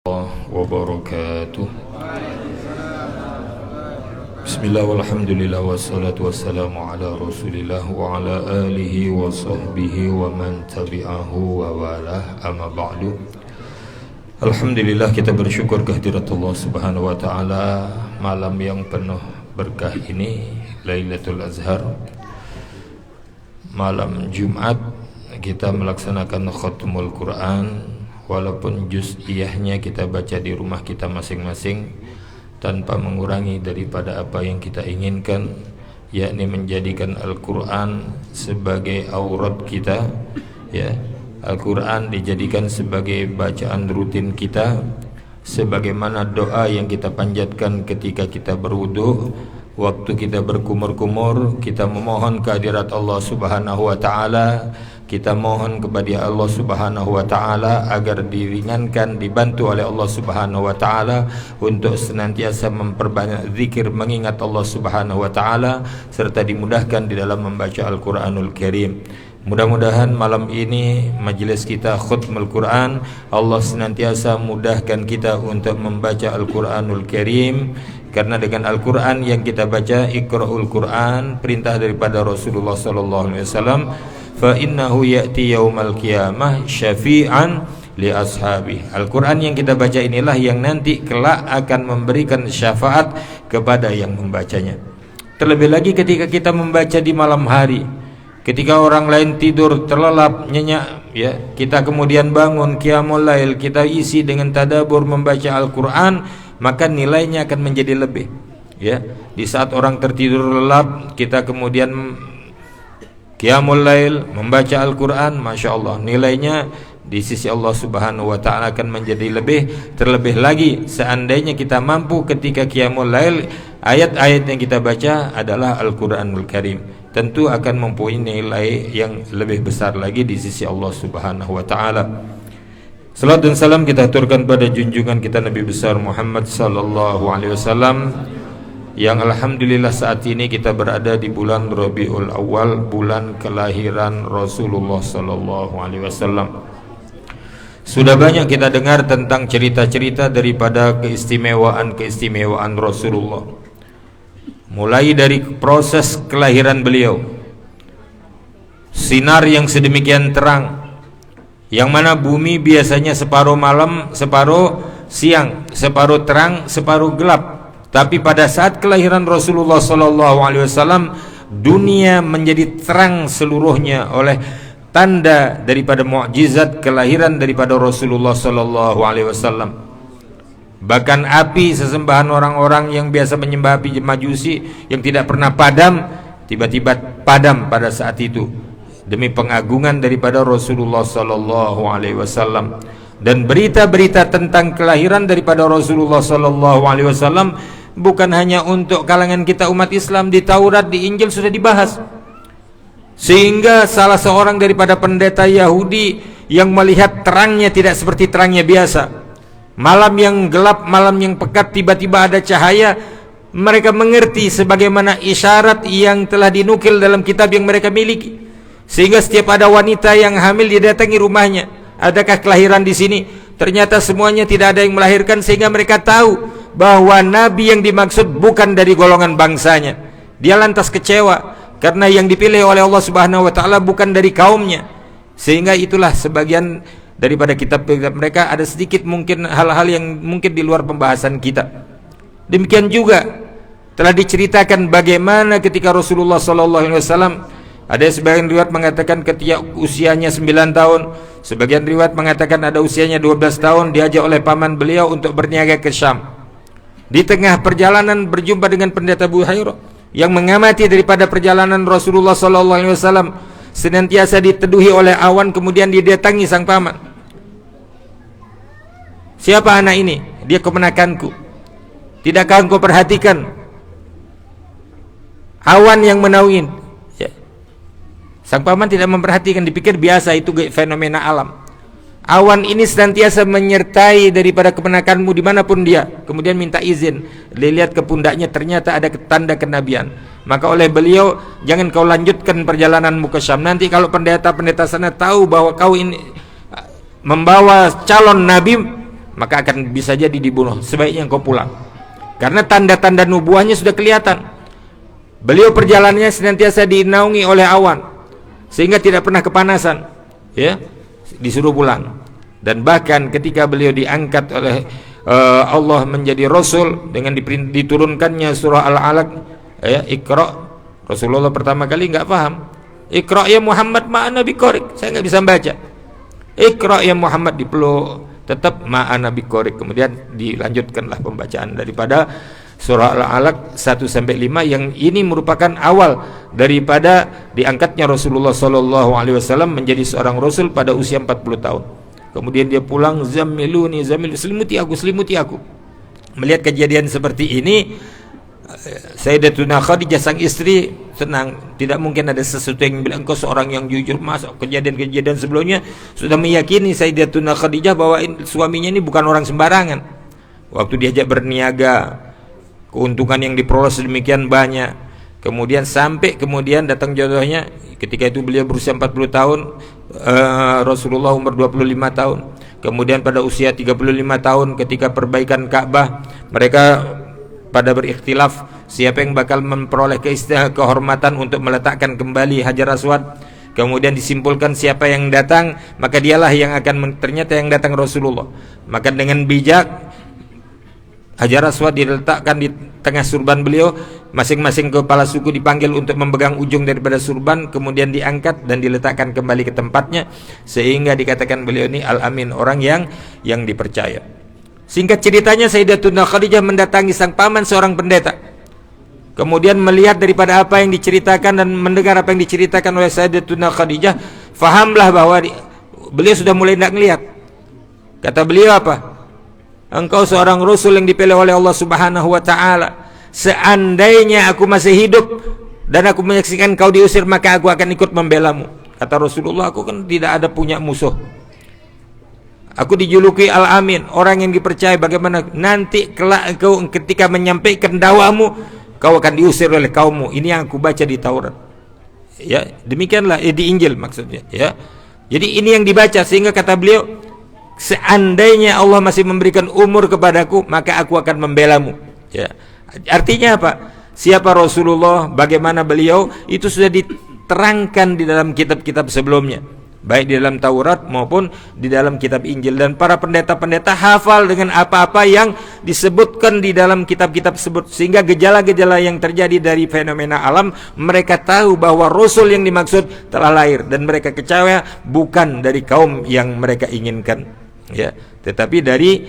Wabarakatuh. Bismillah walhamdulillah wassalatu wassalamu ala rasulillah wa ala alihi wa sahbihi wa man tabi'ahu wa walah, amma ba'du. Alhamdulillah, kita bersyukur kehadirat Allah subhanahu wa ta'ala malam yang penuh berkah ini, Lailatul Azhar, malam Jumat. Kita melaksanakan khatmul Quran, walaupun juz'iyahnya kita baca di rumah kita masing-masing tanpa mengurangi daripada apa yang kita inginkan, yakni menjadikan Al-Quran sebagai aurat kita, ya. Al-Quran dijadikan sebagai bacaan rutin kita, sebagaimana doa yang kita panjatkan ketika kita berwudu, waktu kita berkumur-kumur, kita memohon kehadirat Allah subhanahu wa ta'ala. Kita mohon kepada Allah subhanahu wa ta'ala agar diringankan, dibantu oleh Allah subhanahu wa ta'ala untuk senantiasa memperbanyak zikir, mengingat Allah subhanahu wa ta'ala, serta dimudahkan di dalam membaca Al-Quranul Karim. Mudah-mudahan malam ini majelis kita khutmul Quran, Allah senantiasa mudahkan kita untuk membaca Al-Quranul Karim. Karena dengan Al-Quran yang kita baca, Iqra'ul Quran, perintah daripada Rasulullah sallallahu alaihi wasallam, fa innahu ya'ti yaumal qiyamah syafi'an li ashabi. Al-Quran yang kita baca inilah yang nanti kelak akan memberikan syafaat kepada yang membacanya. Terlebih lagi ketika kita membaca di malam hari, ketika orang lain tidur terlelap nyenyak, ya, kita kemudian bangun qiyamul lail, kita isi dengan tadabbur membaca Al-Quran, maka nilainya akan menjadi lebih, ya. Di saat orang tertidur lelap, kita kemudian qiyamul lail membaca Al-Quran, Masya Allah, nilainya di sisi Allah subhanahu wa ta'ala akan menjadi lebih. Terlebih lagi seandainya kita mampu ketika qiyamul lail, ayat-ayat yang kita baca adalah Al-Quranul Karim, tentu akan mempunyai nilai yang lebih besar lagi di sisi Allah subhanahu wa ta'ala. Salat dan salam kita aturkan pada junjungan kita Nabi besar Muhammad sallallahu alaihi wasallam, yang alhamdulillah saat ini kita berada di bulan Rabiul Awal, bulan kelahiran Rasulullah sallallahu alaihi wasallam. Sudah banyak kita dengar tentang cerita-cerita daripada keistimewaan Rasulullah, mulai dari proses kelahiran beliau, sinar yang sedemikian terang, yang mana bumi biasanya separuh malam, separuh siang, separuh terang, separuh gelap. Tapi pada saat kelahiran Rasulullah sallallahu alaihi wasallam, dunia menjadi terang seluruhnya oleh tanda daripada mukjizat kelahiran daripada Rasulullah sallallahu alaihi wasallam. Bahkan api sesembahan orang-orang yang biasa menyembah api Majusi yang tidak pernah padam, tiba-tiba padam pada saat itu demi pengagungan daripada Rasulullah sallallahu alaihi wasallam. Dan berita-berita tentang kelahiran daripada Rasulullah sallallahu alaihi wasallam bukan hanya untuk kalangan kita umat Islam, di Taurat, di Injil sudah dibahas. Sehingga salah seorang daripada pendeta Yahudi yang melihat terangnya tidak seperti terangnya biasa, malam yang gelap, malam yang pekat, tiba-tiba ada cahaya, mereka mengerti sebagaimana isyarat yang telah dinukil dalam kitab yang mereka miliki. Sehingga setiap ada wanita yang hamil didatangi rumahnya, adakah kelahiran di sini? Ternyata semuanya tidak ada yang melahirkan, sehingga mereka tahu bahwa Nabi yang dimaksud bukan dari golongan bangsanya. Dia lantas kecewa karena yang dipilih oleh Allah subhanahu wa ta'ala bukan dari kaumnya. Sehingga itulah sebagian daripada kitab-kitab mereka ada sedikit mungkin hal-hal yang mungkin di luar pembahasan kita. Demikian juga telah diceritakan bagaimana ketika Rasulullah sallallahu alaihi wasallam, ada sebagian riwayat mengatakan ketika usianya 9 tahun, sebagian riwayat mengatakan ada usianya 12 tahun, diajak oleh paman beliau untuk berniaga ke Syam. Di tengah perjalanan berjumpa dengan pendeta Buhairah yang mengamati daripada perjalanan Rasulullah sallallahu alaihi wasallam, senantiasa diteduhi oleh awan, kemudian didatangi sang paman. Siapa anak ini? Dia keponakanku. Tidakkah engkau perhatikan awan yang menaungi? Ya. Sang paman tidak memperhatikan, dipikir biasa, itu fenomena alam. Awan ini senantiasa menyertai daripada keponakanmu dimanapun dia. Kemudian minta izin, dilihat ke pundaknya, ternyata ada tanda kenabian. Maka oleh beliau, jangan kau lanjutkan perjalananmu ke Syam. Nanti kalau pendeta-pendeta sana tahu bahwa kau ini membawa calon nabi, maka akan bisa jadi dibunuh. Sebaiknya engkau pulang. Karena tanda-tanda nubuahnya sudah kelihatan. Beliau perjalanannya senantiasa dinaungi oleh awan sehingga tidak pernah kepanasan, ya. Disuruh pulang. Dan bahkan ketika beliau diangkat oleh Allah menjadi rasul dengan diturunkannya surah Al-Alaq, ya, Iqra, Rasulullah pertama kali nggak paham. Iqra ya Muhammad ma'ana biqari, saya nggak bisa baca. Iqra ya Muhammad, dipeluk tetap ma'ana biqari. Kemudian dilanjutkanlah pembacaan daripada surah Al-Alaq 1-5 yang ini merupakan awal daripada diangkatnya Rasulullah SAW menjadi seorang rasul pada usia 40 tahun. Kemudian dia pulang, zammiluni, selimuti aku. Melihat kejadian seperti ini, Sayyidatuna Khadijah sang istri senang. Tidak mungkin ada sesuatu yang bilang engkau seorang yang jujur. Masa kejadian-kejadian sebelumnya sudah meyakini Sayyidatuna Khadijah bahwa suaminya ini bukan orang sembarangan. Waktu diajak berniaga, keuntungan yang diperoleh sedemikian banyak. Kemudian datang jodohnya. Ketika itu beliau berusia 40 tahun, Rasulullah umur 25 tahun. Kemudian pada usia 35 tahun ketika perbaikan Ka'bah, mereka pada berikhtilaf siapa yang bakal memperoleh kehormatan untuk meletakkan kembali Hajar Aswad. Kemudian disimpulkan siapa yang datang, maka dialah yang akan ternyata yang datang Rasulullah. Maka dengan bijak Hajar Aswad diletakkan di tengah surban beliau, masing-masing kepala suku dipanggil untuk memegang ujung daripada surban, kemudian diangkat dan diletakkan kembali ke tempatnya, sehingga dikatakan beliau ini Al-Amin, orang yang dipercaya. Singkat ceritanya, Sayyidatuna Khadijah mendatangi sang paman seorang pendeta. Kemudian melihat daripada apa yang diceritakan dan mendengar apa yang diceritakan oleh Sayyidatuna Khadijah, fahamlah bahwa beliau sudah mulai tidak melihat. Kata beliau apa? Engkau seorang rasul yang dipilih oleh Allah Subhanahu wa taala. Seandainya aku masih hidup dan aku menyaksikan kau diusir, maka aku akan ikut membelamu. Kata Rasulullah, aku kan tidak ada punya musuh. Aku dijuluki Al-Amin, orang yang dipercaya. Bagaimana nanti kelak engkau ketika menyampaikan dakwamu, kau akan diusir oleh kaummu. Ini yang aku baca di Taurat. Ya, demikianlah di Injil maksudnya, ya. Jadi ini yang dibaca, sehingga kata beliau, seandainya Allah masih memberikan umur kepadaku, maka aku akan membelamu, ya. Artinya apa? Siapa Rasulullah, bagaimana beliau, itu sudah diterangkan di dalam kitab-kitab sebelumnya, baik di dalam Taurat maupun di dalam kitab Injil. Dan para pendeta-pendeta hafal dengan apa-apa yang disebutkan di dalam kitab-kitab tersebut, sehingga gejala-gejala yang terjadi dari fenomena alam, mereka tahu bahwa Rasul yang dimaksud telah lahir, dan mereka kecewa bukan dari kaum yang mereka inginkan, ya, tetapi dari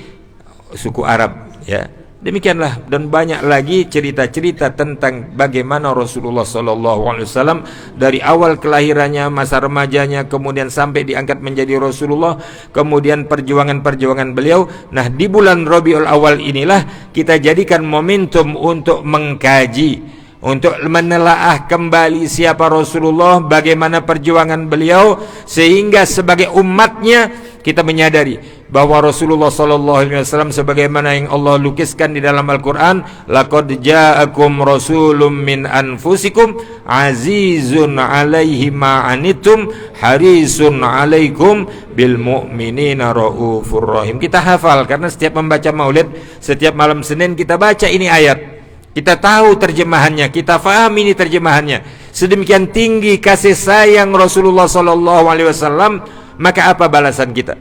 suku Arab, ya. Demikianlah, dan banyak lagi cerita-cerita tentang bagaimana Rasulullah SAW dari awal kelahirannya, masa remajanya, kemudian sampai diangkat menjadi Rasulullah, kemudian perjuangan-perjuangan beliau. Nah, di bulan Rabiul Awal inilah kita jadikan momentum untuk mengkaji, untuk menelaah kembali siapa Rasulullah, bagaimana perjuangan beliau, sehingga sebagai umatnya kita menyadari bahwa Rasulullah SAW sebagaimana yang Allah lukiskan di dalam Al-Quran, laqad ja'akum rasulun min anfusikum azizun alaihi ma'anitum harisun alaikum bil mu'minina raufur rahim. Kita hafal karena setiap membaca maulid, setiap malam Senin kita baca ini ayat. Kita tahu terjemahannya, kita faham ini terjemahannya. Sedemikian tinggi kasih sayang Rasulullah SAW, maka apa balasan kita?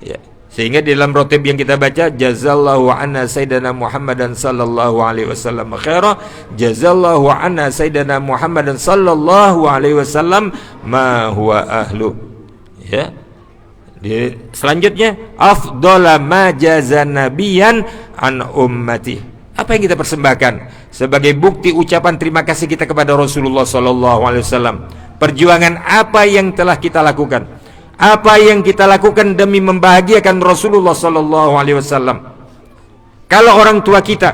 Ya. Sehingga di dalam rotib yang kita baca, jazallahu anna sayyidina Muhammadan sallallahu alaihi wasallam khaira, jazallahu anna sayyidina Muhammadan sallallahu alaihi wasallam ma huwa ahlu. Ya. Selanjutnya, afdhala ma jazan nabiyan an ummati. Apa yang kita persembahkan sebagai bukti ucapan terima kasih kita kepada Rasulullah SAW? Perjuangan apa yang telah kita lakukan? Apa yang kita lakukan demi membahagiakan Rasulullah SAW? Kalau orang tua kita,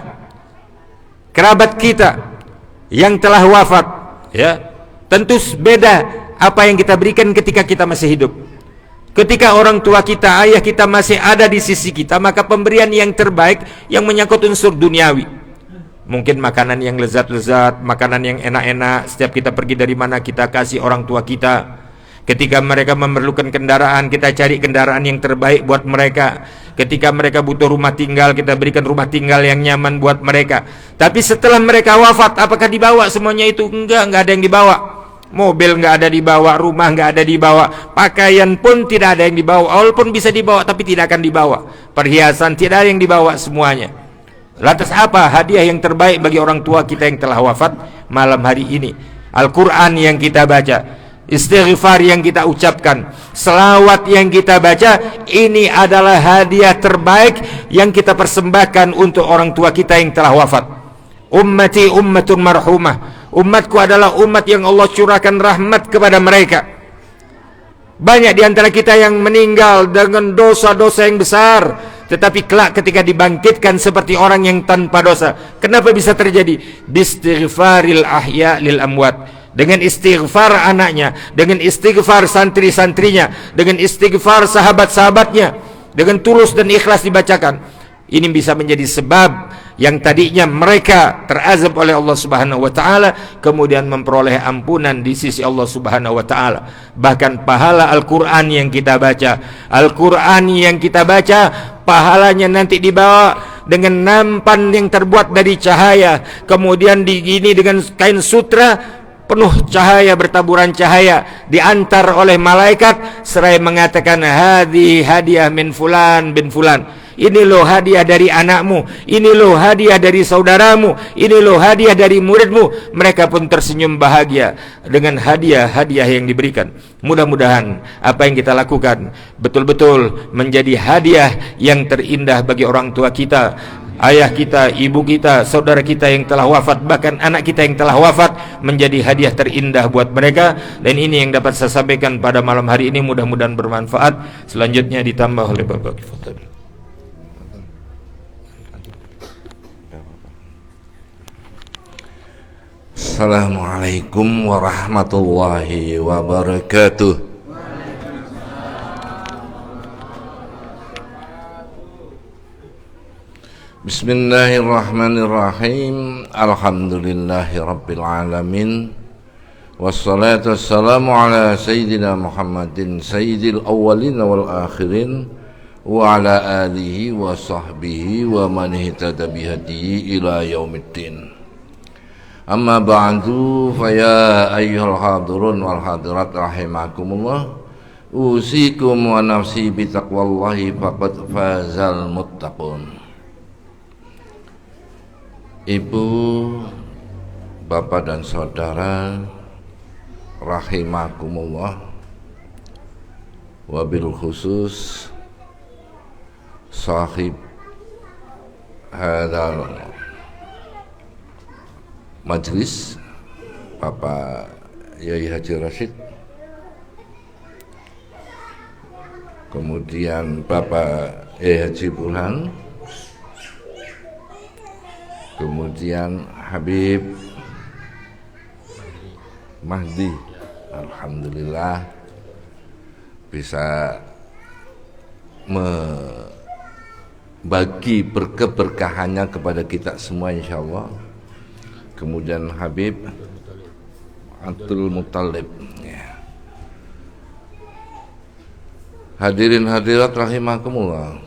kerabat kita yang telah wafat, ya, tentu beda apa yang kita berikan ketika kita masih hidup. Ketika orang tua kita, ayah kita masih ada di sisi kita, maka pemberian yang terbaik yang menyangkut unsur duniawi, mungkin makanan yang lezat-lezat, makanan yang enak-enak, setiap kita pergi dari mana kita kasih orang tua kita. Ketika mereka memerlukan kendaraan, kita cari kendaraan yang terbaik buat mereka. Ketika mereka butuh rumah tinggal, kita berikan rumah tinggal yang nyaman buat mereka. Tapi setelah mereka wafat, apakah dibawa semuanya itu? Enggak ada yang dibawa. Mobil enggak ada dibawa, rumah enggak ada dibawa, pakaian pun tidak ada yang dibawa. Walaupun bisa dibawa, tapi tidak akan dibawa. Perhiasan tidak ada yang dibawa semuanya. Lantas apa hadiah yang terbaik bagi orang tua kita yang telah wafat malam hari ini? Al-Quran yang kita baca, istighfar yang kita ucapkan, selawat yang kita baca. Ini adalah hadiah terbaik yang kita persembahkan untuk orang tua kita yang telah wafat. Ummati ummatun marhumah, umatku adalah umat yang Allah curahkan rahmat kepada mereka. Banyak di antara kita yang meninggal dengan dosa-dosa yang besar, tetapi kelak ketika dibangkitkan seperti orang yang tanpa dosa. Kenapa bisa terjadi? Bistighfaril ahya lil amwat. Dengan istighfar anaknya, dengan istighfar santri-santrinya, dengan istighfar sahabat-sahabatnya, dengan tulus dan ikhlas dibacakan. Ini bisa menjadi sebab yang tadinya mereka terazab oleh Allah Subhanahu wa taala kemudian memperoleh ampunan di sisi Allah Subhanahu wa taala. Bahkan pahala Al-Qur'an yang kita baca, Al-Qur'an yang kita baca, pahalanya nanti dibawa dengan nampan yang terbuat dari cahaya, kemudian digini dengan kain sutra penuh cahaya, bertaburan cahaya, diantar oleh malaikat seraya mengatakan, hadhi hadiah min fulan bin fulan. Ini loh hadiah dari anakmu, ini loh hadiah dari saudaramu, ini loh hadiah dari muridmu. Mereka pun tersenyum bahagia dengan hadiah-hadiah yang diberikan. Mudah-mudahan apa yang kita lakukan betul-betul menjadi hadiah yang terindah bagi orang tua kita, ayah kita, ibu kita, saudara kita yang telah wafat, bahkan anak kita yang telah wafat, menjadi hadiah terindah buat mereka. Dan ini yang dapat saya sampaikan pada malam hari ini, mudah-mudahan bermanfaat. Selanjutnya ditambah oleh Bapak Kifatul. Assalamualaikum warahmatullahi wabarakatuh. Bismillahirrahmanirrahim. Alhamdulillahi rabbil alamin. Wassalatu wassalamu ala sayyidina Muhammadin sayyidil awwalin wal akhirin wa ala alihi wa sahbihi wa man ihtada bihadihi ila yaumiddin. Amma ba'du, fa ya ayyuhal hadirun wal hadirat rahimakumullah, usikum wa nafsi bitaqwallahi faqad fazal muttaqun. Ibu, bapak dan saudara rahimakumullah, wabil khusus sahib hadal majlis, Bapak Yai Haji Rashid, kemudian Bapak Yai Haji Burhan, kemudian Habib Mahdi. Alhamdulillah bisa membagi keberkahannya kepada kita semua insyaallah. Kemudian Habib Abdul Muttalib, ya. Hadirin hadirat rahimakumullah,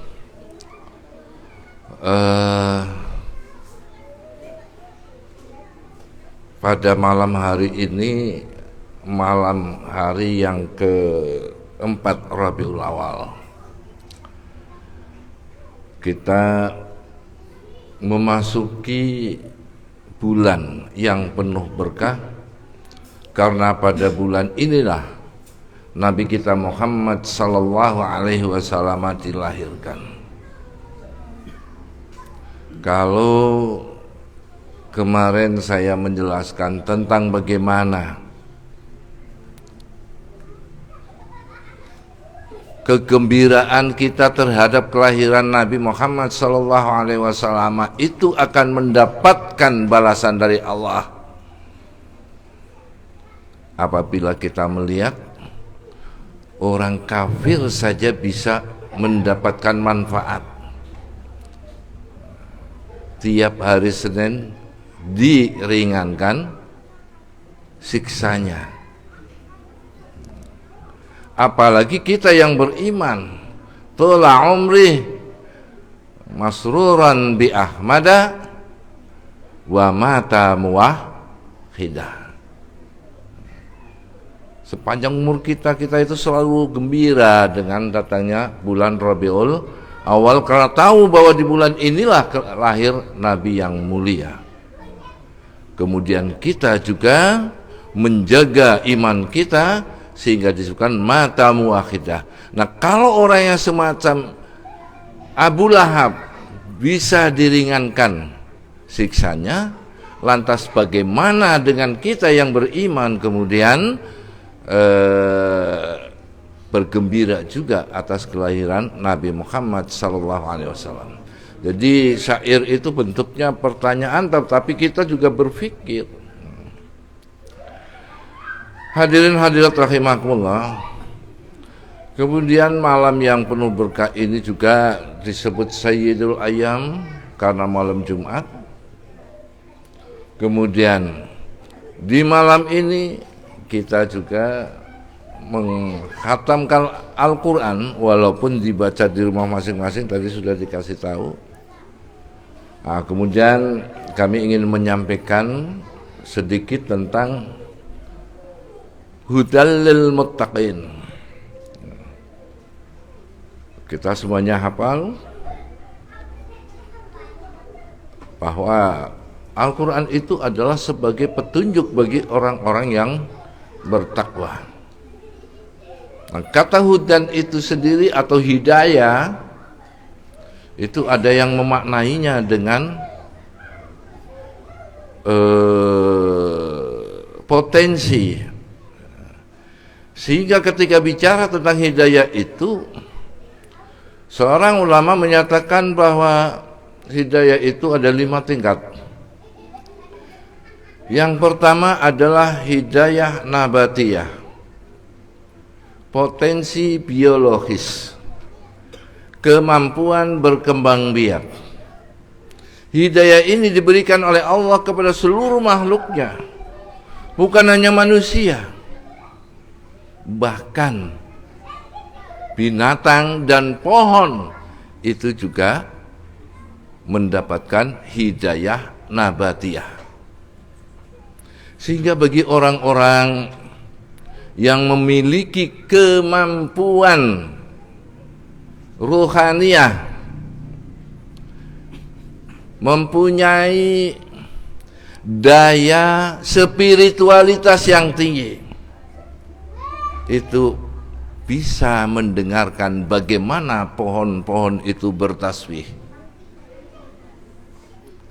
pada malam hari ini, malam hari yang keempat Rabiul Awal, kita memasuki bulan yang penuh berkah, karena pada bulan inilah Nabi kita Muhammad sallallahu alaihi wasallam dilahirkan. Kalau kemarin saya menjelaskan tentang bagaimana kegembiraan kita terhadap kelahiran Nabi Muhammad sallallahu alaihi wasallam itu akan mendapatkan balasan dari Allah apabila kita melihat orang kafir saja bisa mendapatkan manfaat. Tiap hari Senin diringankan siksanya. apalagi kita yang beriman. Tula umri masruran bi ahmada wa mata muwahhidah. Sepanjang umur kita itu selalu gembira dengan datangnya bulan Rabiul Awal, karena tahu bahwa di bulan inilah lahir Nabi yang mulia. Kemudian kita juga menjaga iman kita sehingga disebutkan mata muwahhidah. Nah, kalau orang yang semacam Abu Lahab bisa diringankan siksanya, lantas bagaimana dengan kita yang beriman kemudian bergembira juga atas kelahiran Nabi Muhammad SAW. Jadi syair itu bentuknya pertanyaan, tetapi kita juga berpikir. Hadirin hadirat rahimakumullah. Kemudian malam yang penuh berkah ini juga disebut Sayyidul Ayyam karena malam Jumat. Kemudian di malam ini kita juga menghatamkan Al-Quran, walaupun dibaca di rumah masing-masing, tadi sudah dikasih tahu. Nah, kemudian kami ingin menyampaikan sedikit tentang hudal lil muttaqin. Kita semuanya hafal bahwa Al-Quran itu adalah sebagai petunjuk bagi orang-orang yang bertakwa. Nah, kata hudan itu sendiri atau hidayah itu ada yang memaknainya dengan potensi. Sehingga ketika bicara tentang hidayah itu, seorang ulama menyatakan bahwa hidayah itu ada 5 tingkat. Yang pertama adalah hidayah nabatiyah, potensi biologis, kemampuan berkembang biak. Hidayah ini diberikan oleh Allah kepada seluruh makhluknya, bukan hanya manusia, bahkan binatang dan pohon itu juga mendapatkan hidayah nabatiyah. Sehingga bagi orang-orang yang memiliki kemampuan ruhaniyah, mempunyai daya spiritualitas yang tinggi, itu bisa mendengarkan bagaimana pohon-pohon itu bertasbih.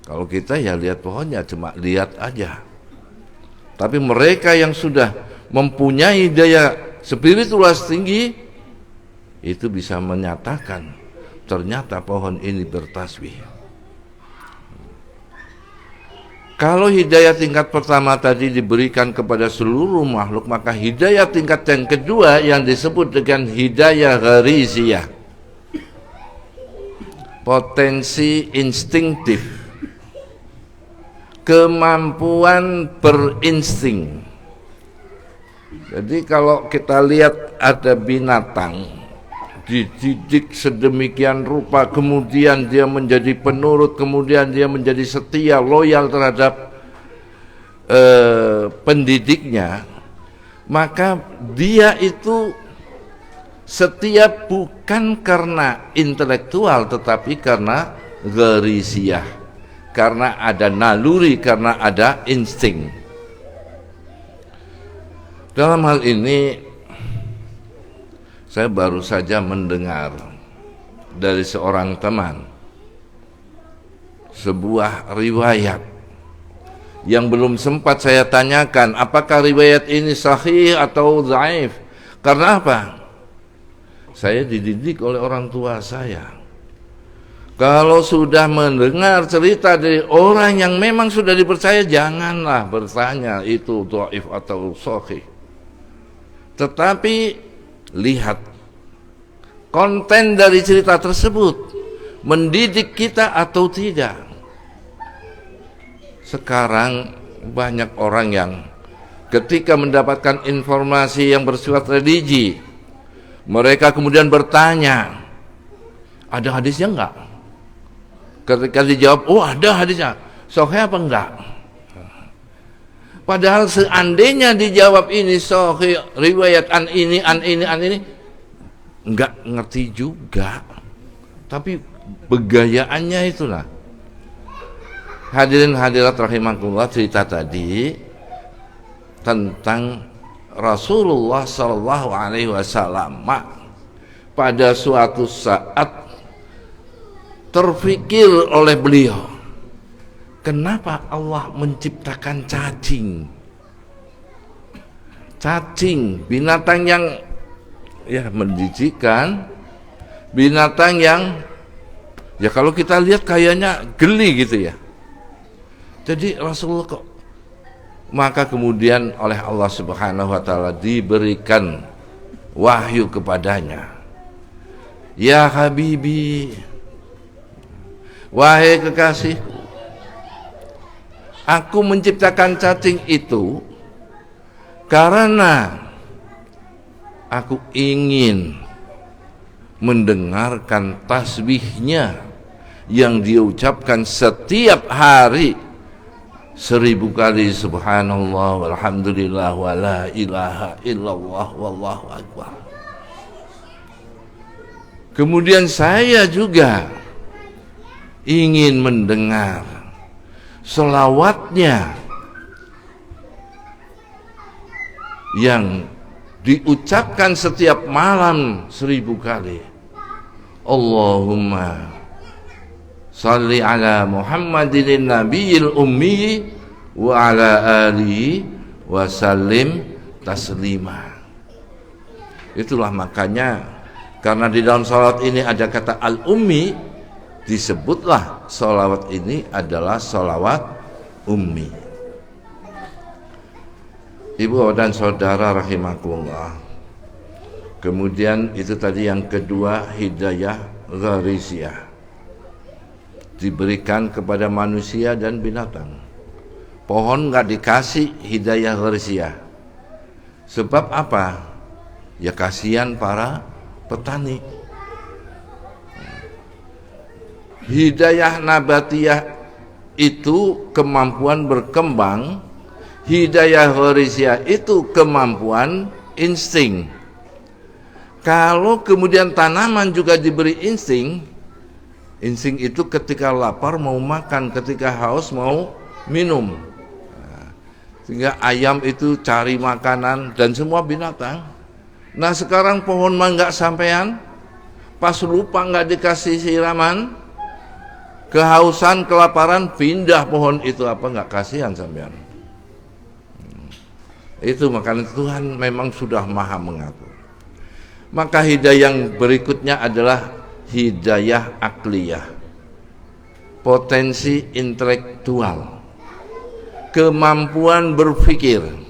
Kalau kita ya lihat pohonnya, cuma lihat aja. Tapi mereka yang sudah mempunyai daya spiritualitas tinggi itu bisa menyatakan ternyata pohon ini bertasbih. Kalau hidayah tingkat pertama tadi diberikan kepada seluruh makhluk, maka hidayah tingkat yang kedua yang disebut dengan hidayah ghariziyah, potensi instinktif, kemampuan berinsting. Jadi kalau kita lihat ada binatang dididik sedemikian rupa, kemudian dia menjadi penurut, kemudian dia menjadi setia, loyal terhadap pendidiknya, maka dia itu setia bukan karena intelektual, tetapi karena ghariziyah, karena ada naluri, karena ada insting. Dalam hal ini saya baru saja mendengar dari seorang teman sebuah riwayat yang belum sempat saya tanyakan apakah riwayat ini sahih atau dhaif. Karena apa? Saya dididik oleh orang tua saya. Kalau sudah mendengar cerita dari orang yang memang sudah dipercaya, janganlah bertanya itu dhaif atau sahih. Tetapi lihat konten dari cerita tersebut mendidik kita atau tidak. Sekarang banyak orang yang ketika mendapatkan informasi yang bersifat religi, Mereka kemudian bertanya, ada hadisnya enggak? Ketika dijawab, oh ada hadisnya, sahih apa enggak? Padahal seandainya dijawab ini sahih, riwayat an ini, enggak ngerti juga. Tapi begayaannya itulah. Hadirin hadirat rahimakumullah, cerita tadi tentang Rasulullah sallallahu alaihi wasallam pada suatu saat terfikir oleh beliau, kenapa Allah menciptakan cacing? Cacing, binatang yang ya menjijikkan, binatang yang ya kalau kita lihat kayaknya geli gitu ya. Jadi Rasulullah kok, maka kemudian oleh Allah Subhanahu wa taala diberikan wahyu kepadanya. Ya Habibi, wahai kekasihku, aku menciptakan cacing itu karena aku ingin mendengarkan tasbihnya yang diucapkan setiap hari 1000 kali subhanallah walhamdulillah wa la ilaha illallah wallahu akbar. Kemudian saya juga ingin mendengar selawatnya yang diucapkan setiap malam 1000 kali. Allahumma salli ala Muhammadin nabiyil ummi wa ala alihi wa sallim taslima. Itulah makanya karena di dalam salawat ini ada kata al-ummi, disebutlah salawat ini adalah salawat ummi. Ibu dan saudara rahimakumullah. Kemudian itu tadi yang kedua, hidayah ghariziyah, diberikan kepada manusia dan binatang. Pohon nggak dikasih hidayah ghariziyah. Sebab apa? Ya kasihan para petani. Hidayah nabatiyah itu kemampuan berkembang, hidayah ghariziyah itu kemampuan insting. Kalau kemudian tanaman juga diberi insting, insting itu ketika lapar mau makan, ketika haus mau minum. Sehingga ayam itu cari makanan dan semua binatang. Nah sekarang pohon mangga sampean, pas lupa nggak dikasih siraman, kehausan, kelaparan, pindah pohon itu, apa nggak kasihan sampean? Itu makanya Tuhan memang sudah maha mengatur. Maka hidayah yang berikutnya adalah hidayah akliyah, potensi intelektual, kemampuan berpikir.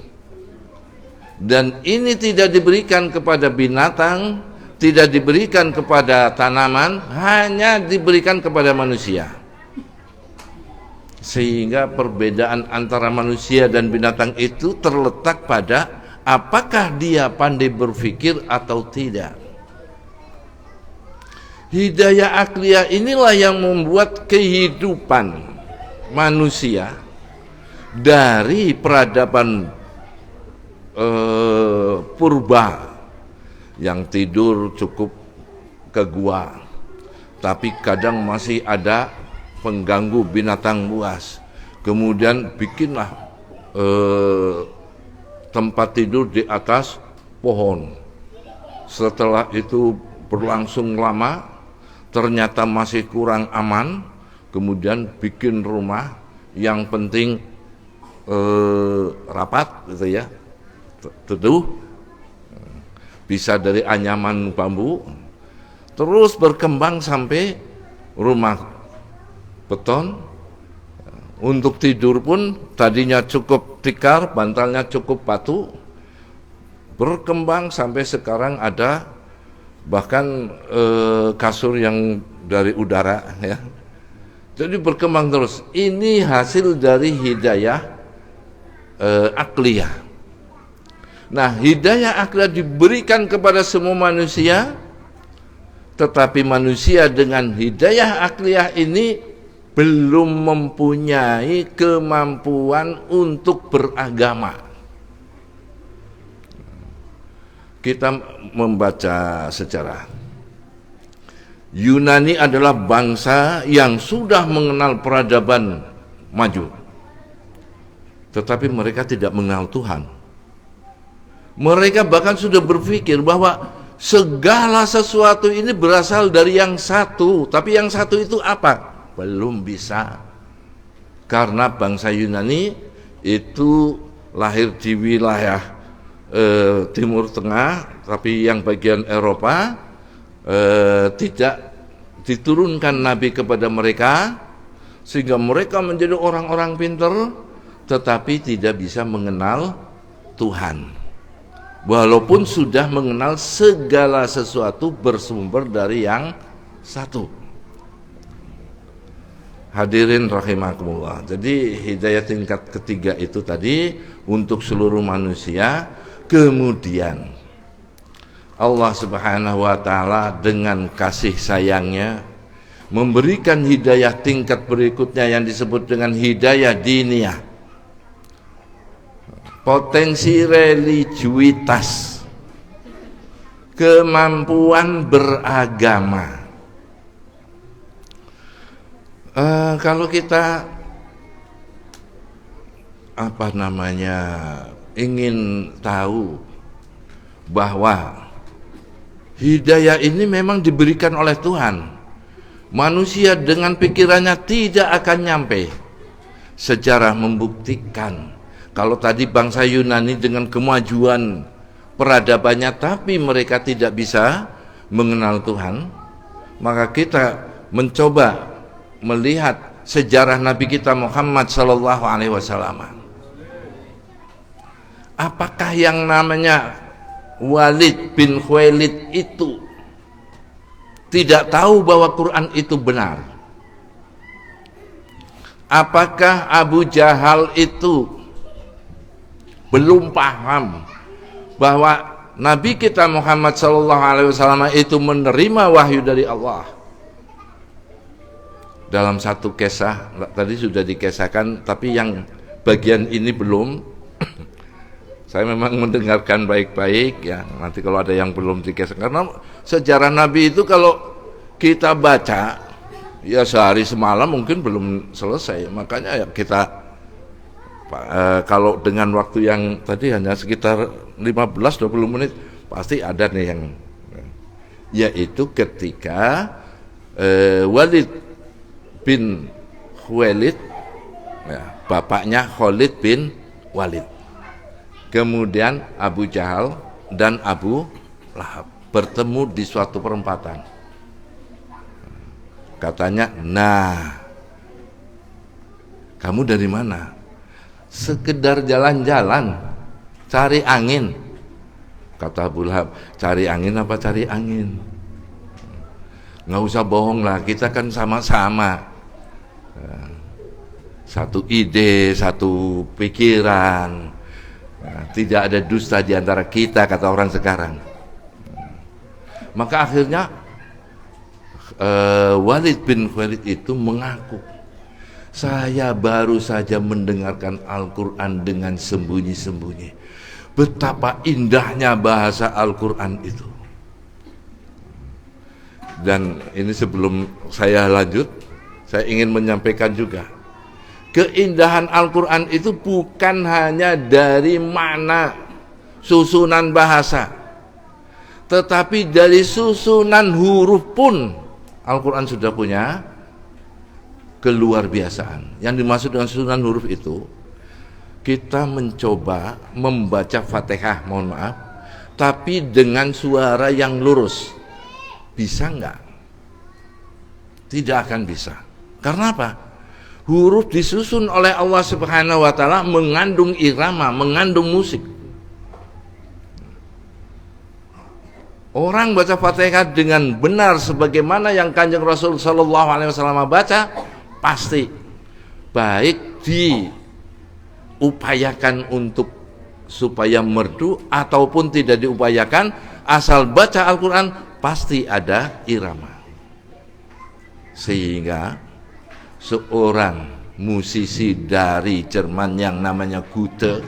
Dan ini tidak diberikan kepada binatang, tidak diberikan kepada tanaman, hanya diberikan kepada manusia. Sehingga perbedaan antara manusia dan binatang itu terletak pada apakah dia pandai berpikir atau tidak. Hidayah akliyah inilah yang membuat kehidupan manusia dari peradaban purba yang tidur cukup ke gua, tapi kadang masih ada pengganggu binatang buas. Kemudian bikinlah tempat tidur di atas pohon. Setelah itu berlangsung lama, ternyata masih kurang aman. Kemudian bikin rumah yang penting rapat gitu ya, teduh, bisa dari anyaman bambu, terus berkembang sampai rumah beton. Untuk tidur pun tadinya cukup tikar, bantalnya cukup batu, berkembang sampai sekarang ada bahkan kasur yang dari udara ya. Jadi berkembang terus. Ini hasil dari hidayah akliyah. Nah, hidayah akliyah diberikan kepada semua manusia, tetapi manusia dengan hidayah akliyah ini belum mempunyai kemampuan untuk beragama. Kita membaca sejarah. Yunani adalah bangsa yang sudah mengenal peradaban maju, tetapi mereka tidak mengenal Tuhan. Mereka bahkan sudah berpikir bahwa segala sesuatu ini berasal dari yang satu, tapi yang satu itu apa? Belum bisa, karena bangsa Yunani itu lahir di wilayah Timur Tengah, tapi yang bagian Eropa tidak diturunkan Nabi kepada mereka, sehingga mereka menjadi orang-orang pintar, tetapi tidak bisa mengenal Tuhan, walaupun sudah mengenal segala sesuatu bersumber dari yang satu. Hadirin rahimakumullah. Jadi hidayah tingkat ketiga itu tadi untuk seluruh manusia. Kemudian Allah Subhanahu wa taala dengan kasih sayangnya memberikan hidayah tingkat berikutnya yang disebut dengan hidayah diniyah. Potensi religiusitas, kemampuan beragama. Kalau kita ingin tahu bahwa hidayah ini memang diberikan oleh Tuhan, manusia dengan pikirannya tidak akan nyampe. Sejarah membuktikan, kalau tadi bangsa Yunani dengan kemajuan peradabannya tapi mereka tidak bisa mengenal Tuhan, maka kita mencoba melihat sejarah Nabi kita Muhammad sallallahu alaihi wasallam. Apakah yang namanya Walid bin Khuwailid itu tidak tahu bahwa Quran itu benar? Apakah Abu Jahal itu belum paham bahwa Nabi kita Muhammad sallallahu alaihi wasallam itu menerima wahyu dari Allah? Dalam satu kisah, tadi sudah dikisahkan, tapi yang bagian ini belum. Saya memang mendengarkan baik-baik ya. Nanti kalau ada yang belum dikisahkan, karena sejarah Nabi itu kalau kita baca ya sehari semalam mungkin belum selesai. Makanya ya kita kalau dengan waktu yang tadi hanya sekitar 15-20 menit pasti ada nih yang, yaitu ketika Walid bin Khuwailid, ya, bapaknya Khalid bin Walid, kemudian Abu Jahal dan Abu Lahab bertemu di suatu perempatan. Katanya, nah, kamu dari mana? Sekedar jalan-jalan, cari angin. Kata Abu Lahab, cari angin apa cari angin? Nggak usah bohong lah, kita kan sama-sama satu ide, satu pikiran, tidak ada dusta di antara kita, kata orang sekarang. Maka akhirnya Walid bin Khuwailid itu mengaku, saya baru saja mendengarkan Al-Quran dengan sembunyi-sembunyi. Betapa indahnya bahasa Al-Quran itu. Dan ini sebelum saya lanjut, saya ingin menyampaikan juga, keindahan Al-Quran itu bukan hanya dari mana susunan bahasa, tetapi dari susunan huruf pun Al-Quran sudah punya keluar biasaan. Yang dimaksud dengan susunan huruf itu, kita mencoba membaca Fatihah, mohon maaf, tapi dengan suara yang lurus. Bisa enggak? Tidak akan bisa. Karena apa? Huruf disusun oleh Allah Subhanahu wa taala mengandung irama, mengandung musik. Orang baca Fatihah dengan benar sebagaimana yang Kanjeng Rasul sallallahu alaihi wasallam baca, pasti baik diupayakan untuk supaya merdu ataupun tidak diupayakan, asal baca Al-Quran pasti ada irama. Sehingga seorang musisi dari Jerman yang namanya Goethe,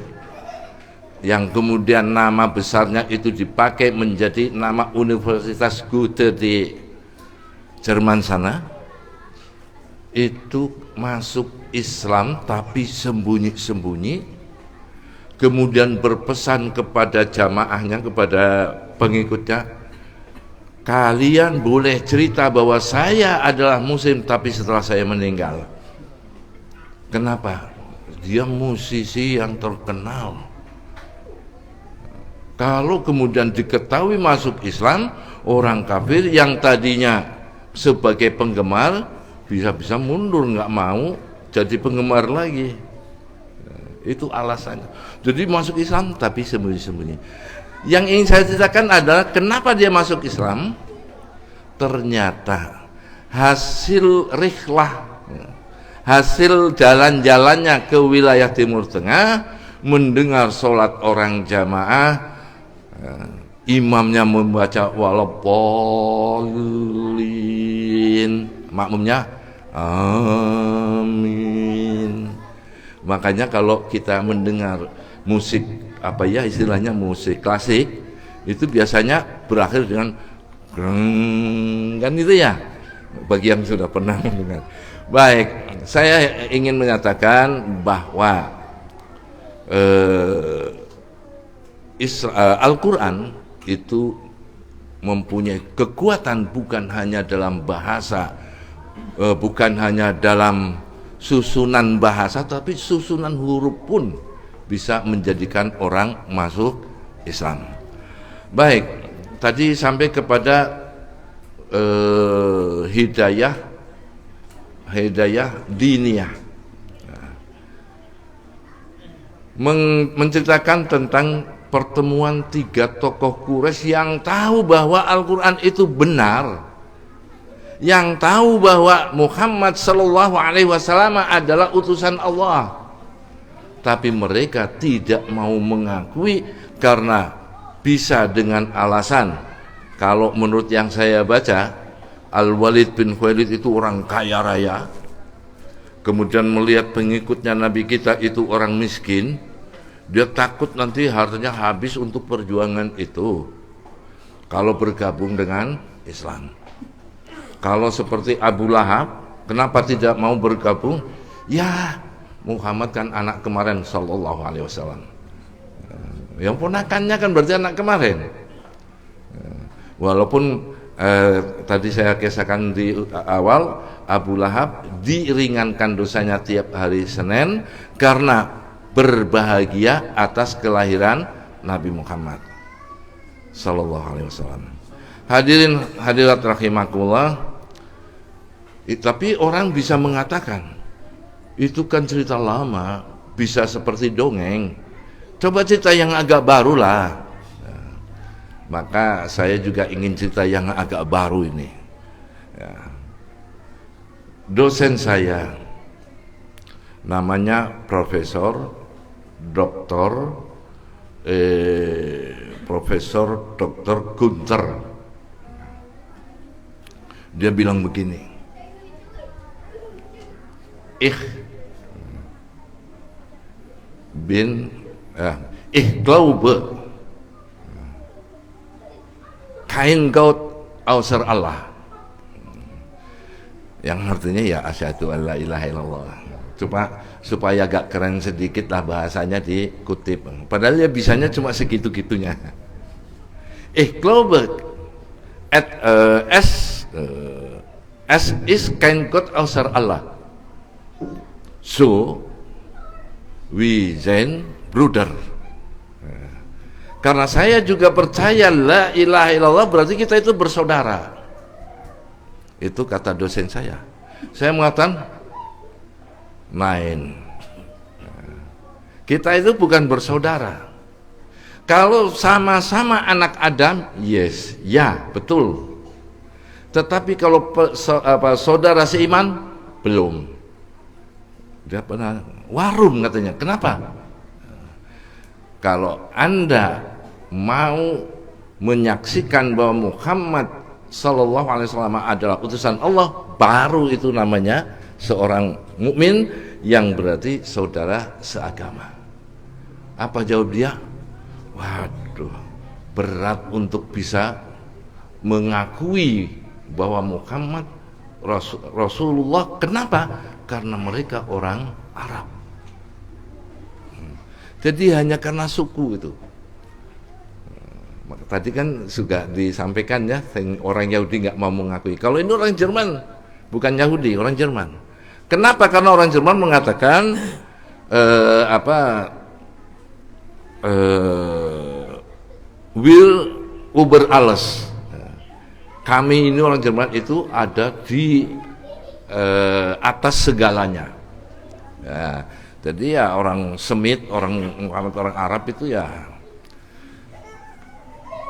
yang kemudian nama besarnya itu dipakai menjadi nama Universitas Goethe di Jerman sana, itu masuk Islam tapi sembunyi-sembunyi, kemudian berpesan kepada jamaahnya, kepada pengikutnya, kalian boleh cerita bahwa saya adalah muslim tapi setelah saya meninggal. Kenapa? Dia musisi yang terkenal. Kalau kemudian diketahui masuk Islam, orang kafir yang tadinya sebagai penggemar bisa-bisa mundur, nggak mau jadi penggemar lagi. Itu alasannya. Jadi masuk Islam tapi sembunyi-sembunyi. Yang ingin saya ceritakan adalah kenapa dia masuk Islam. Ternyata hasil rihlah, hasil jalan-jalannya ke wilayah Timur Tengah, mendengar sholat orang jamaah, imamnya membaca walaupolin, makmumnya amin. Makanya kalau kita mendengar musik, apa ya istilahnya, musik klasik, itu biasanya berakhir dengan kan itu ya, bagi yang sudah pernah mendengar. Baik, saya ingin menyatakan bahwa Al-Quran itu mempunyai kekuatan bukan hanya dalam bahasa, bukan hanya dalam susunan bahasa, tapi susunan huruf pun bisa menjadikan orang masuk Islam. Baik, tadi sampai kepada hidayah diniyah, menceritakan tentang pertemuan 3 tokoh Quraisy yang tahu bahwa Al-Quran itu benar, yang tahu bahwa Muhammad sallallahu alaihi wasallam adalah utusan Allah, tapi mereka tidak mau mengakui karena bisa dengan alasan, kalau menurut yang saya baca, Al-Walid bin Khuwailid itu orang kaya raya, kemudian melihat pengikutnya Nabi kita itu orang miskin, dia takut nanti hartanya habis untuk perjuangan itu kalau bergabung dengan Islam. Kalau seperti Abu Lahab, kenapa tidak mau bergabung? Ya, Muhammad kan anak kemarin sallallahu alaihi wasallam. Yang ponakannya kan berarti anak kemarin. Walaupun tadi saya kisahkan di awal, Abu Lahab diringankan dosanya tiap hari Senin karena berbahagia atas kelahiran Nabi Muhammad sallallahu alaihi wasallam. Hadirin hadirat rahimakumullah. Tapi orang bisa mengatakan itu kan cerita lama, bisa seperti dongeng. Coba cerita yang agak baru lah. Maka saya juga ingin cerita yang agak baru ini. Dosen saya namanya Profesor Dr. Gunter. Dia bilang begini, ich glaube kein Gott außer Allah, yang artinya ya asyhadu alla ilaha illallah. Cuma supaya agak keren sedikit lah bahasanya dikutip, padahal ya bisanya cuma segitu-gitunya. Ich glaube es ist kein Gott außer Allah, so we sind Bruder. Karena saya juga percaya la ilaha illallah, berarti kita itu bersaudara. Itu kata dosen saya. Saya mengatakan main. Kita itu bukan bersaudara. Kalau sama-sama anak Adam, yes, ya, betul. Tetapi kalau saudara seiman, belum. Dia pernah warum katanya. Kenapa? kalau Anda mau menyaksikan bahwa Muhammad sallallahu alaihi wasallam adalah utusan Allah, baru itu namanya seorang mukmin, yang berarti saudara seagama. Apa jawab dia? Waduh, berat untuk bisa mengakui bahwa Muhammad Rasulullah. Kenapa? Karena mereka orang Arab. Jadi hanya karena suku itu. Tadi kan juga disampaikan ya, orang Yahudi nggak mau mengakui. Kalau ini orang Jerman, bukan Yahudi, orang Jerman. Kenapa? Karena orang Jerman mengatakan will über alles. Kami ini orang Jerman itu ada di atas segalanya. Ya, jadi ya orang Semit, orang Arab itu ya.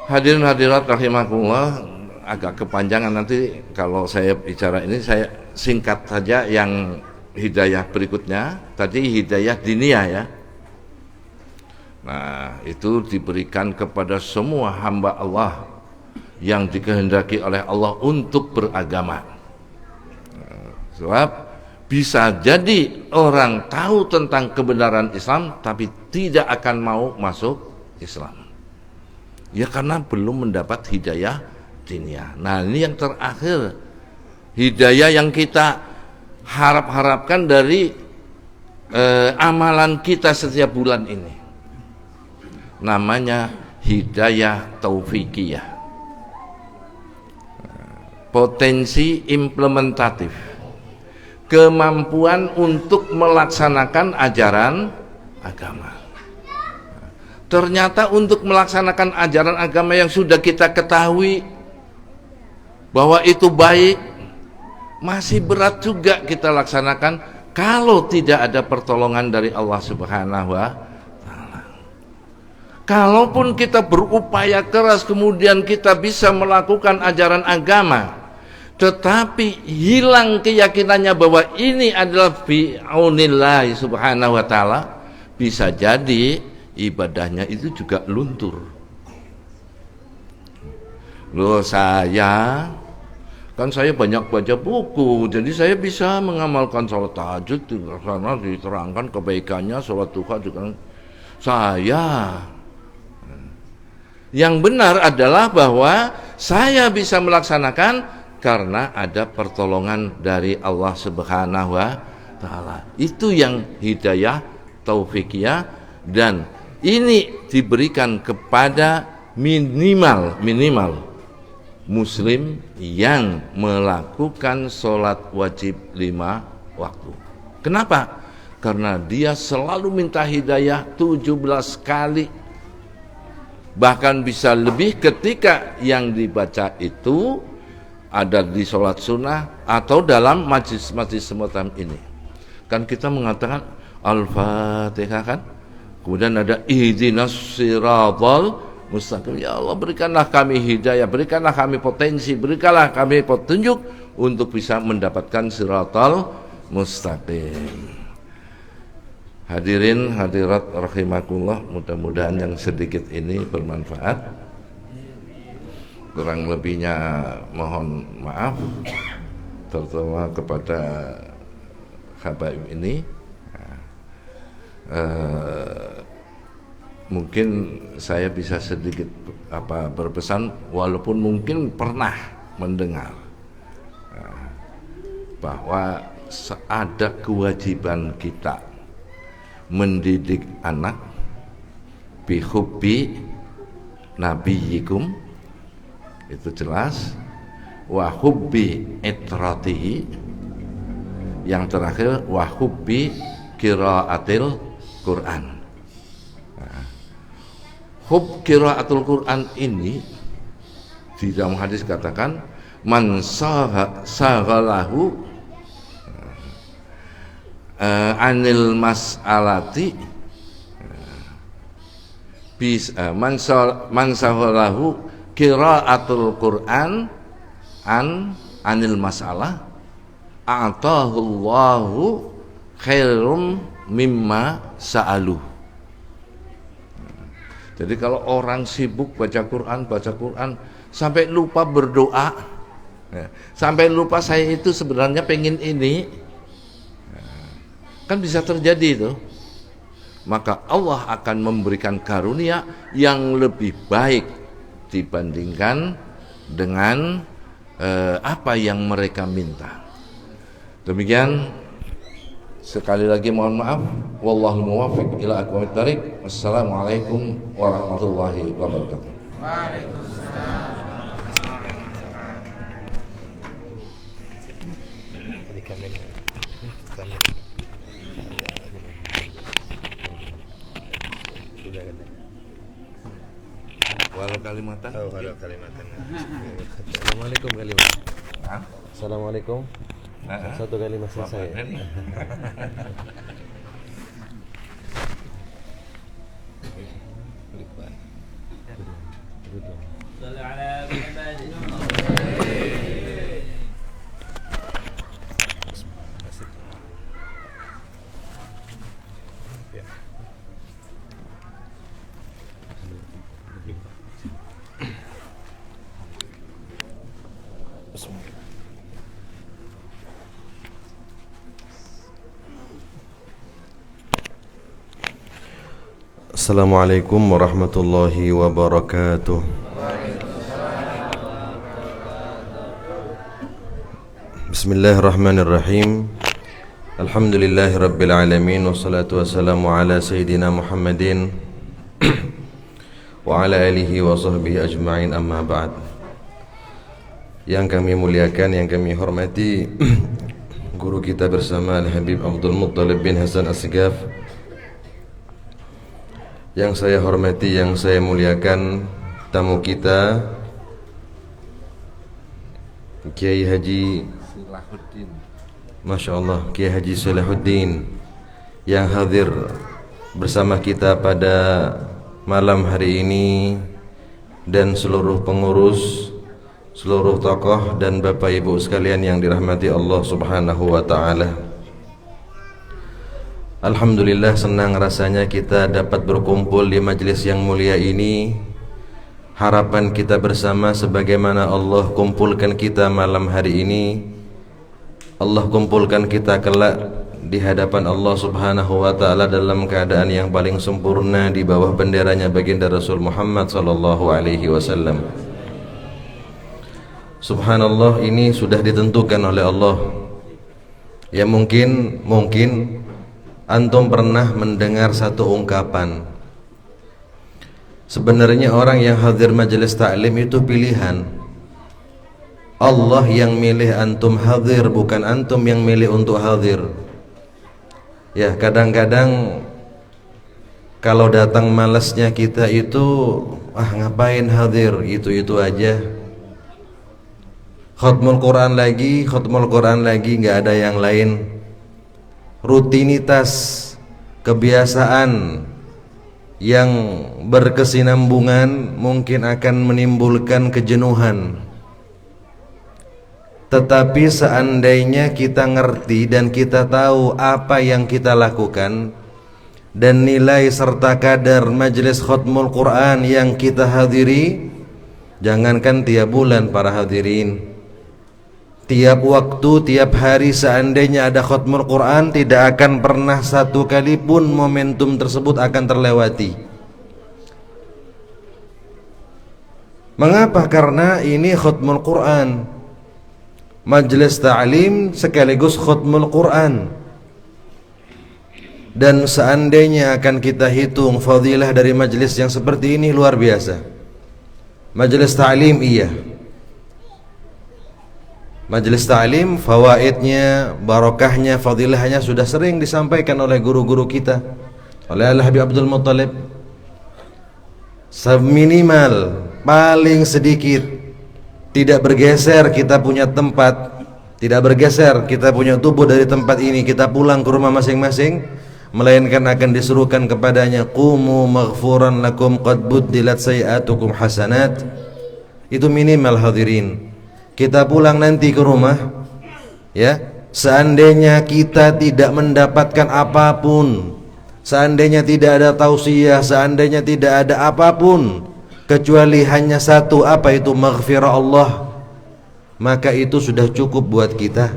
Hadirin hadirat rahimakumullah, agak kepanjangan nanti kalau saya bicara ini, saya singkat saja yang hidayah berikutnya. Tadi hidayah diniyah ya. Nah, itu diberikan kepada semua hamba Allah yang dikehendaki oleh Allah untuk beragama. Sebab bisa jadi orang tahu tentang kebenaran Islam tapi tidak akan mau masuk Islam. Ya karena belum mendapat hidayah diniyah. Nah, ini yang terakhir, hidayah yang kita harapkan dari amalan kita setiap bulan ini. Namanya hidayah taufikiyah. Potensi implementatif, kemampuan untuk melaksanakan ajaran agama. Ternyata untuk melaksanakan ajaran agama yang sudah kita ketahui bahwa itu baik, masih berat juga kita laksanakan kalau tidak ada pertolongan dari Allah Subhanahu wa Ta'ala. Kalaupun kita berupaya keras kemudian kita bisa melakukan ajaran agama, tetapi hilang keyakinannya bahwa ini adalah bi'aunillah Subhanahu wa Ta'ala, bisa jadi ibadahnya itu juga luntur. Loh, saya banyak baca buku, jadi saya bisa mengamalkan sholat tahajud karena diterangkan kebaikannya sholat duha juga. Yang benar adalah bahwa saya bisa melaksanakan karena ada pertolongan dari Allah Subhanahu wa Ta'ala. Itu yang hidayah taufikiyah, dan ini diberikan kepada minimal muslim yang melakukan sholat wajib 5 waktu. Kenapa? Karena dia selalu minta hidayah 17 kali, bahkan bisa lebih ketika yang dibaca itu ada di sholat sunnah atau dalam majlis-majlis semacam ini. Kan kita mengatakan Al-Fatihah kan, kemudian ada ihdinas siratal mustaqim. Ya Allah, berikanlah kami hidayah, berikanlah kami potensi, berikanlah kami petunjuk untuk bisa mendapatkan siratal mustaqim. Hadirin hadirat rahimakumullah, mudah-mudahan yang sedikit ini bermanfaat. Kurang lebihnya mohon maaf, terutama kepada habaib ini. Mungkin saya bisa sedikit berpesan, walaupun mungkin pernah mendengar bahwa ada kewajiban kita mendidik anak bihubbi nabiyikum, itu jelas, wa hubbi itratihi, yang terakhir wa hubbi qiraatil Quran. Hub qiraatul Quran ini di dalam hadis katakan man saghalahu anil mas'alati man saghalahu qiraatul Quran anil mas'alah a'tahullahu khairum mimma sa'aluh. Jadi kalau orang sibuk baca Quran sampai lupa berdoa, ya, sampai lupa saya itu sebenarnya pengen ini, kan bisa terjadi itu. Maka Allah akan memberikan karunia yang lebih baik dibandingkan dengan apa yang mereka minta. Demikian, sekali lagi mohon maaf. Wallahu muwaffiq ila aqwamit thariq. Wassalamualaikum warahmatullahi wabarakatuh. Walau Kalimantan. Assalamualaikum kalimat. Assalamualaikum. Satu kalimat selesai. Assalamualaikum warahmatullahi wabarakatuh. Bismillahirrahmanirrahim. Alhamdulillahi rabbil alamin. Wassalatu wassalamu ala sayyidina Muhammadin wa ala alihi wa sahbihi ajma'in, amma ba'd. Yang kami muliakan, yang kami hormati guru kita bersama Al-Habib Abdul Muttalib bin Hasan As-Segaf, yang saya hormati, yang saya muliakan tamu kita Kiai Haji Salahuddin, Masya Allah, Kiai Haji Salahuddin yang hadir bersama kita pada malam hari ini, dan seluruh pengurus, seluruh tokoh dan Bapak Ibu sekalian yang dirahmati Allah Subhanahu wa ta'ala. Alhamdulillah, senang rasanya kita dapat berkumpul di majelis yang mulia ini. Harapan kita bersama, sebagaimana Allah kumpulkan kita malam hari ini, Allah kumpulkan kita kelak di hadapan Allah Subhanahu wa ta'ala dalam keadaan yang paling sempurna di bawah benderanya baginda Rasul Muhammad sallallahu alaihi wasallam. Subhanallah, ini sudah ditentukan oleh Allah. Ya mungkin antum pernah mendengar satu ungkapan, sebenarnya orang yang hadir majelis taklim itu pilihan. Allah yang milih antum hadir, bukan antum yang milih untuk hadir. Ya, kadang-kadang kalau datang malasnya kita itu, ngapain hadir, itu aja. Khatmul Quran lagi, nggak ada yang lain. Rutinitas, kebiasaan yang berkesinambungan mungkin akan menimbulkan kejenuhan. Tetapi seandainya kita ngerti dan kita tahu apa yang kita lakukan dan nilai serta kadar majelis khatmul Quran yang kita hadiri, jangankan tiap bulan para hadirin, tiap waktu, tiap hari seandainya ada khatmul Quran, tidak akan pernah satu kali pun momentum tersebut akan terlewati. Mengapa? Karena ini khatmul Quran, majelis ta'lim sekaligus khatmul Quran. Dan seandainya akan kita hitung fadilah dari majelis yang seperti ini, luar biasa. Majelis ta'lim iya, majelis ta'lim, fawaidnya, barokahnya, fadilahnya sudah sering disampaikan oleh guru-guru kita, oleh Al-Habib Abdul Muttalib. Seminimal, paling sedikit, tidak bergeser kita punya tempat, tidak bergeser kita punya tubuh dari tempat ini, kita pulang ke rumah masing-masing, melainkan akan disuruhkan kepadanya, qumu maghfuran lakum qad buddilat sayi'atukum hasanat. Itu minimal hadirin. Kita pulang nanti ke rumah, ya, seandainya kita tidak mendapatkan apapun seandainya tidak ada tausiah, seandainya tidak ada apapun kecuali hanya satu, apa itu? Maghfirah Allah, maka itu sudah cukup buat kita.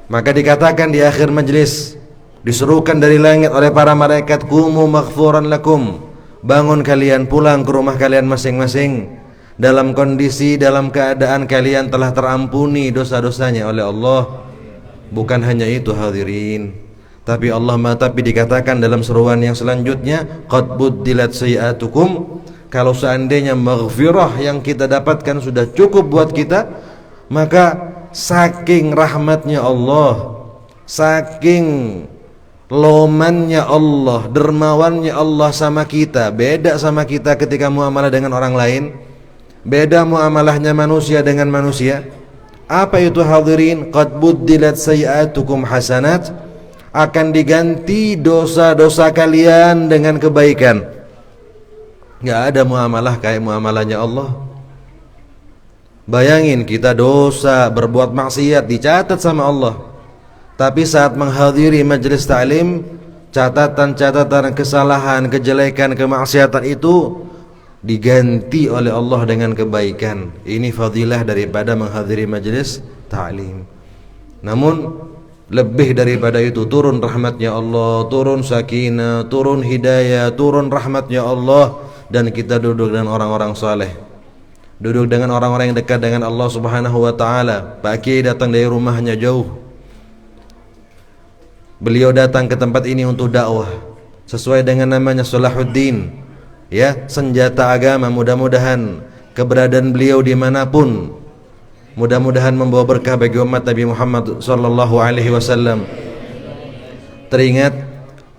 Maka dikatakan di akhir majlis, diserukan dari langit oleh para malaikat, qumu maghfuran lakum, bangun kalian, pulang ke rumah kalian masing-masing dalam kondisi, dalam keadaan kalian telah terampuni dosa-dosanya oleh Allah. Bukan hanya itu hadirin, tapi tapi dikatakan dalam seruan yang selanjutnya, qad buddilat sayiatukum, kalau seandainya maghfirah yang kita dapatkan sudah cukup buat kita, maka saking rahmatnya Allah, saking lomannya Allah, dermawannya Allah sama kita, beda sama kita ketika muamalah dengan orang lain, beda muamalahnya manusia dengan manusia. Apa itu hadirin? Qad buddilat sayiatukum hasanat, akan diganti dosa-dosa kalian dengan kebaikan. Gak ada muamalah kayak muamalahnya Allah. Bayangin kita dosa, berbuat maksiat dicatat sama Allah, tapi saat menghadiri majelis ta'lim, catatan-catatan kesalahan, kejelekan, kemaksiatan itu diganti oleh Allah dengan kebaikan. Ini fadilah daripada menghadiri majelis ta'lim. Namun lebih daripada itu, turun rahmatnya Allah, turun sakinah, turun hidayah, turun rahmatnya Allah, dan kita duduk dengan orang-orang saleh, duduk dengan orang-orang yang dekat dengan Allah Subhanahu wa ta'ala. Pak Kiai datang dari rumahnya jauh, beliau datang ke tempat ini untuk dakwah sesuai dengan namanya Salahuddin, ya, senjata agama. Mudah-mudahan keberadaan beliau dimanapun, mudah-mudahan membawa berkah bagi umat Nabi Muhammad sallallahu alaihi wasallam. Teringat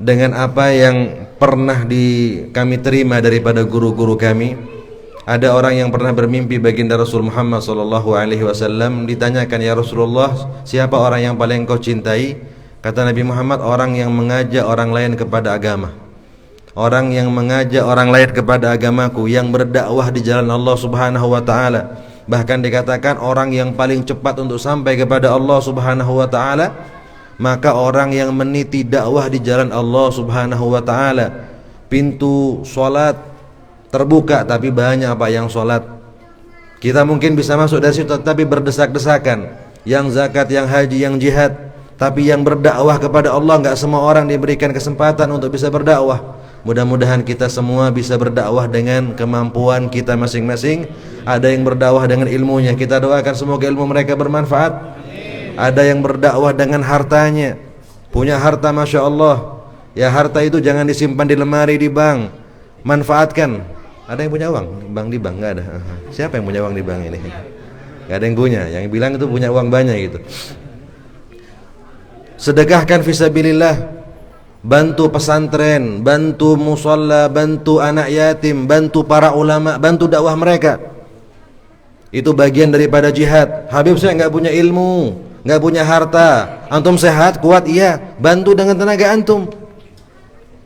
dengan apa yang pernah kami terima daripada guru-guru kami. Ada orang yang pernah bermimpi baginda Rasul Muhammad sallallahu alaihi wasallam. Ditanyakan, ya Rasulullah, siapa orang yang paling kau cintai? Kata Nabi Muhammad, orang yang mengajak orang lain kepada agama, orang yang mengajak orang lain kepada agamaku, yang berdakwah di jalan Allah Subhanahu wa ta'ala. Bahkan dikatakan orang yang paling cepat untuk sampai kepada Allah Subhanahu wa ta'ala, maka orang yang meniti dakwah di jalan Allah Subhanahu wa ta'ala. Pintu sholat terbuka, tapi banyak apa yang sholat. Kita mungkin bisa masuk dari situ, tapi berdesak-desakan. Yang zakat, yang haji, yang jihad. Tapi yang berdakwah kepada Allah, enggak semua orang diberikan kesempatan untuk bisa berdakwah. Mudah-mudahan kita semua bisa berdakwah dengan kemampuan kita masing-masing. Ada yang berdakwah dengan ilmunya, kita doakan semoga ilmu mereka bermanfaat. Ada yang berdakwah dengan hartanya, punya harta Masya Allah. Ya, harta itu jangan disimpan di lemari di bank, manfaatkan. Ada yang punya uang di bank? Enggak ada. Siapa yang punya uang di bank ini? Enggak ada yang punya. Yang bilang itu punya uang banyak gitu. Sedekahkan fisabilillah, bantu pesantren, bantu musalla, bantu anak yatim, bantu para ulama, bantu dakwah mereka. Itu bagian daripada jihad. Habib, saya enggak punya ilmu, enggak punya harta. Antum sehat, kuat, iya, bantu dengan tenaga antum.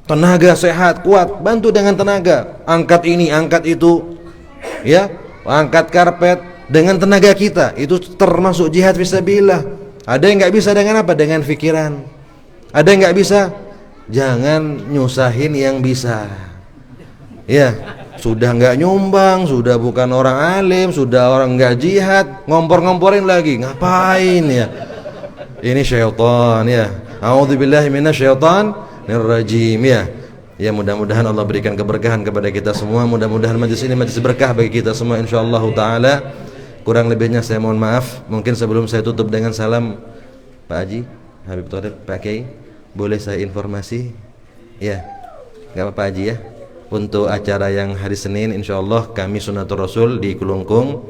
Tenaga sehat, kuat, bantu dengan tenaga. Angkat ini, angkat itu, ya, angkat karpet dengan tenaga kita. Itu termasuk jihad fisabilillah. Ada yang nggak bisa dengan apa? Dengan pikiran. Ada yang nggak bisa, jangan nyusahin yang bisa. Ya, sudah nggak nyumbang, sudah bukan orang alim, sudah orang nggak jihad, ngompor-ngomporin lagi, ngapain ya? Ini syaitan ya. A'udzubillahi minasyaitonir rajim ya. Ya, mudah-mudahan Allah berikan keberkahan kepada kita semua. Mudah-mudahan majlis ini majlis berkah bagi kita semua insyaallah taala. Kurang lebihnya saya mohon maaf. Mungkin sebelum saya tutup dengan salam, Pak Haji, Habib Thodib, Pak Kiai, boleh saya informasi? Ya, nggak apa-apa Haji ya. Untuk acara yang hari Senin, insyaallah kami Sunnatul Rasul di Kelungkung,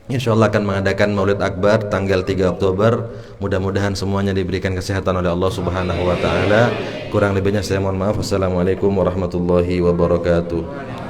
insyaallah akan mengadakan Maulid Akbar tanggal 3 Oktober. Mudah-mudahan semuanya diberikan kesehatan oleh Allah Subhanahu wa taala. Kurang lebihnya saya mohon maaf. Wassalamualaikum warahmatullahi wabarakatuh.